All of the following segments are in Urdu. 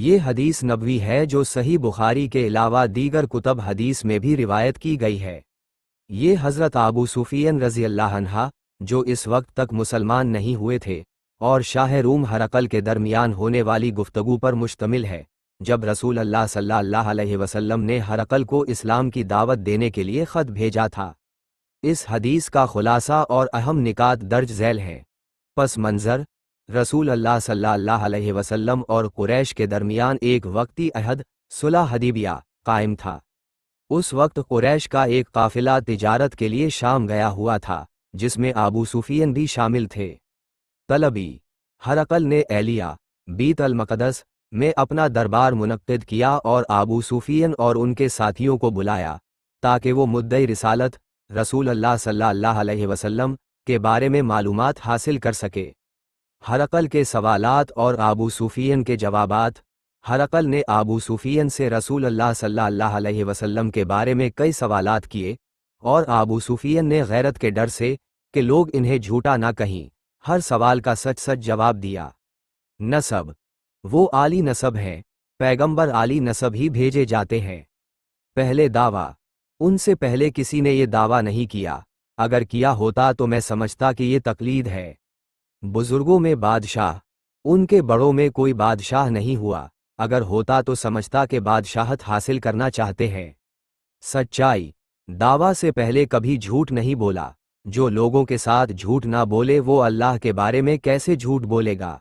یہ حدیث نبوی ہے جو صحیح بخاری کے علاوہ دیگر کتب حدیث میں بھی روایت کی گئی ہے۔ یہ حضرت ابو سفیان رضی اللہ عنہ، جو اس وقت تک مسلمان نہیں ہوئے تھے، اور شاہ روم ہرقل کے درمیان ہونے والی گفتگو پر مشتمل ہے، جب رسول اللہ صلی اللہ علیہ وسلم نے ہرقل کو اسلام کی دعوت دینے کے لیے خط بھیجا تھا۔ اس حدیث کا خلاصہ اور اہم نکات درج ذیل ہیں۔ پس منظر، رسول اللہ صلی اللہ علیہ وسلم اور قریش کے درمیان ایک وقتی عہد، صلح حدیبیہ، قائم تھا۔ اس وقت قریش کا ایک قافلہ تجارت کے لیے شام گیا ہوا تھا، جس میں ابو سفیان بھی شامل تھے۔ طلبی ہرقل نے ایلیہ، بیت المقدس میں اپنا دربار منعقد کیا اور ابو سفیان اور ان کے ساتھیوں کو بلایا، تاکہ وہ مدعی رسالت رسول اللہ صلی اللہ علیہ وسلم کے بارے میں معلومات حاصل کر سکے۔ ہرقل کے سوالات اور ابو سفیان کے جوابات۔ ہرقل نے ابو سفیان سے رسول اللہ صلی اللہ علیہ وسلم کے بارے میں کئی سوالات کیے، اور ابو سفیان نے غیرت کے ڈر سے کہ لوگ انہیں جھوٹا نہ کہیں، ہر سوال کا سچ سچ جواب دیا۔ نسب، وہ عالی نسب ہیں، پیغمبر عالی نسب ہی بھیجے جاتے ہیں۔ پہلے دعویٰ، ان سے پہلے کسی نے یہ دعویٰ نہیں کیا، اگر کیا ہوتا تو میں سمجھتا کہ یہ تقلید ہے۔ بزرگوں میں بادشاہ، ان کے بڑوں میں کوئی بادشاہ نہیں ہوا، اگر ہوتا تو سمجھتا کہ بادشاہت حاصل کرنا چاہتے ہیں۔ سچائی، دعویٰ سے پہلے کبھی جھوٹ نہیں بولا، جو لوگوں کے ساتھ جھوٹ نہ بولے وہ اللہ کے بارے میں کیسے جھوٹ بولے گا۔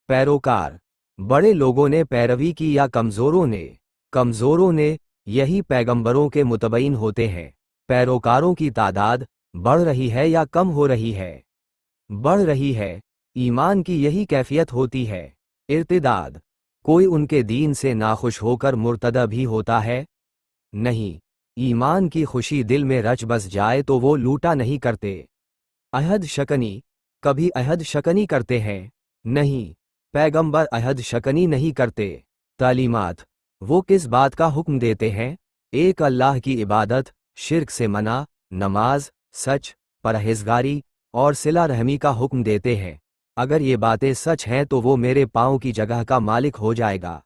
پیروکار، بڑے لوگوں نے پیروی کی یا کمزوروں نے؟ کمزوروں نے، یہی پیغمبروں کے متبعین ہوتے ہیں۔ پیروکاروں کی تعداد بڑھ رہی ہے یا کم ہو رہی ہے؟ بڑھ رہی ہے۔ ایمان کی یہی کیفیت ہوتی ہے۔ ارتداد، کوئی ان کے دین سے ناخوش ہو کر مرتد بھی ہوتا ہے؟ نہیں، ایمان کی خوشی دل میں رچ بس جائے تو وہ لوٹا نہیں کرتے۔ عہد شکنی، کبھی عہد شکنی کرتے ہیں؟ نہیں، پیغمبر عہد شکنی نہیں کرتے۔ تعلیمات، وہ کس بات کا حکم دیتے ہیں؟ ایک اللہ کی عبادت، شرک سے منع، نماز، سچ، پرہیزگاری اور صلہ رحمی کا حکم دیتے ہیں۔ اگر یہ باتیں سچ ہیں تو وہ میرے پاؤں کی جگہ کا مالک ہو جائے گا۔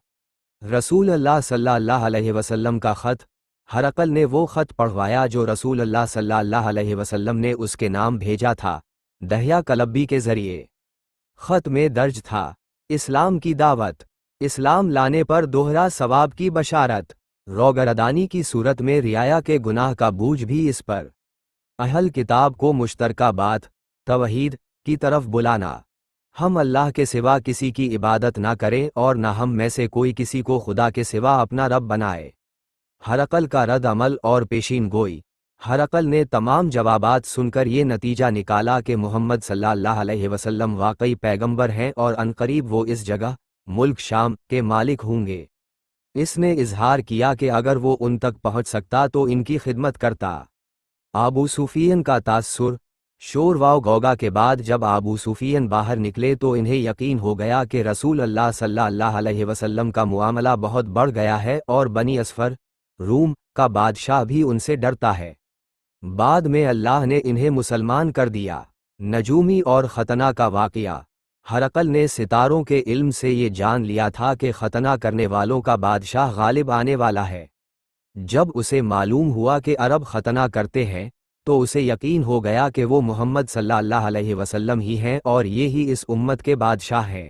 رسول اللہ صلی اللہ علیہ وسلم کا خط۔ ہرقل نے وہ خط پڑھوایا جو رسول اللہ صلی اللہ علیہ وسلم نے اس کے نام بھیجا تھا، دہیہ کلبی کے ذریعے۔ خط میں درج تھا: اسلام کی دعوت، اسلام لانے پر دوہرا ثواب کی بشارت، روگردانی کی صورت میں رعایا کے گناہ کا بوجھ بھی اس پر۔ اہل کتاب کو مشترکہ بات، توحید، کی طرف بلانا۔ ہم اللہ کے سوا کسی کی عبادت نہ کریں اور نہ ہم میں سے کوئی کسی کو خدا کے سوا اپنا رب بنائے۔ ہرقل کا رد عمل اور پیشین گوئی۔ ہرقل نے تمام جوابات سن کر یہ نتیجہ نکالا کہ محمد صلی اللہ علیہ وسلم واقعی پیغمبر ہیں اور عنقریب وہ اس جگہ، ملک شام، کے مالک ہوں گے۔ اس نے اظہار کیا کہ اگر وہ ان تک پہنچ سکتا تو ان کی خدمت کرتا۔ ابو سفیان کا تاثر۔ شور و غوغا کے بعد جب ابو سفیان باہر نکلے تو انہیں یقین ہو گیا کہ رسول اللہ صلی اللہ علیہ وسلم کا معاملہ بہت بڑھ گیا ہے اور بنی اصفر، روم، کا بادشاہ بھی ان سے ڈرتا ہے۔ بعد میں اللہ نے انہیں مسلمان کر دیا۔ نجومی اور ختنہ کا واقعہ۔ ہرقل نے ستاروں کے علم سے یہ جان لیا تھا کہ ختنہ کرنے والوں کا بادشاہ غالب آنے والا ہے۔ جب اسے معلوم ہوا کہ عرب ختنہ کرتے ہیں، تو اسے یقین ہو گیا کہ وہ محمد صلی اللہ علیہ وسلم ہی ہیں اور یہی اس امت کے بادشاہ ہیں۔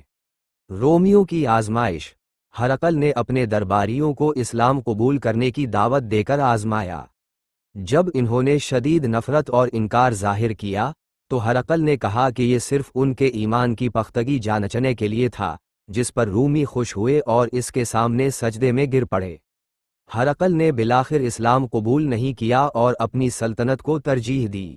رومیوں کی آزمائش۔ ہرقل نے اپنے درباریوں کو اسلام قبول کرنے کی دعوت دے کر آزمایا۔ جب انہوں نے شدید نفرت اور انکار ظاہر کیا، تو ہرقل نے کہا کہ یہ صرف ان کے ایمان کی پختگی جانچنے کے لیے تھا، جس پر رومی خوش ہوئے اور اس کے سامنے سجدے میں گر پڑے۔ ہرقل نے بالآخر اسلام قبول نہیں کیا اور اپنی سلطنت کو ترجیح دی۔